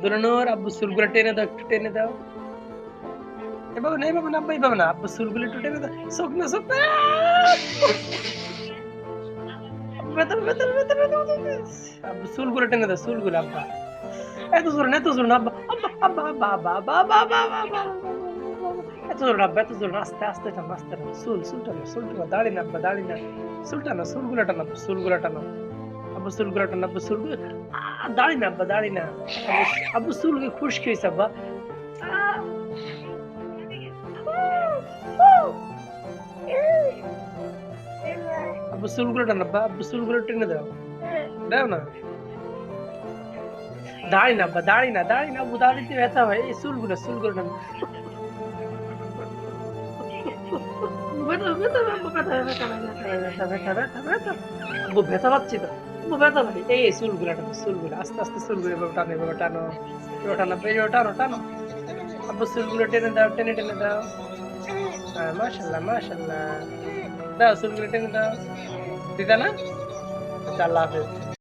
দুলানোর আব্বু চুলগুলো টেনে দাও, একটু টেনে দাও। এভাবে না, এভাবে না আব্বা, এভাবে না। আব্বু চুলগুলো একটু টেনে দাও। চোখ না, চোখ না। আব্বু ব্যথা, ব্যথা, ব্যথা, ব্যথা, ব্যথা। আব্বু চুলগুলো টেনে দাও, চুলগুলো আব্বা। এত জোরে না, এত জোরে না আব্বা, আব্বা, আব্বা, আব্বা, আব্বা, আব্বা, আব্বা, আব্বা, আব্বা, আব্বা, এত জোরে না আব্বা, এত জোরে না। আস্তে, আস্তে টানো, আস্তে টানো। চুল, চুল টানো, চুল টানো। দাড়ি না আব্বা, দাড়ি না। চুল টানো, চুলগুলো টানো, চুলগুলো টানো। আব্বু চুলগুলো টানো, আব্বু চুলগুলো। দাড়ি না আব্বা, দাড়ি না। আব্বু চুলকে খুশকি হয়েছে আব্বা। আব্বু চুলগুলো টানো আব্বা, আব্বু চুলগুলো টেনে দাও। দাও না। দাড়ি না আব্বা, দাড়ি না, দাড়ি না আব্বু, দাড়িতে ব্যথা হয়। এই চুলগুলো, চুলগুলো টানো। ব্যথা, ব্যথা, আব্বু ব্যথা, ব্যথা, ব্যথা, ব্যথা, ব্যথা, ব্যথা। আব্বু ব্যথা পাচ্ছি তো। আব্বু ব্যথা ভাই। এই চুলগুলো টানো, চুলগুলো। আস্তে, আস্তে চুলগুলো এভাবে টানো, এভাবে টানো। এভাবে টানো, এভাবে টানো, টানো। আব্বু চুলগুলো টেনে দাও, টেনে টেনে দাও। হ্যাঁ, মাশাআল্লাহ, মাশাআল্লাহ। দাও চুলগুলো টেনে দাও। দিদা না? আচ্ছা, আল্লাহ হাফেজ।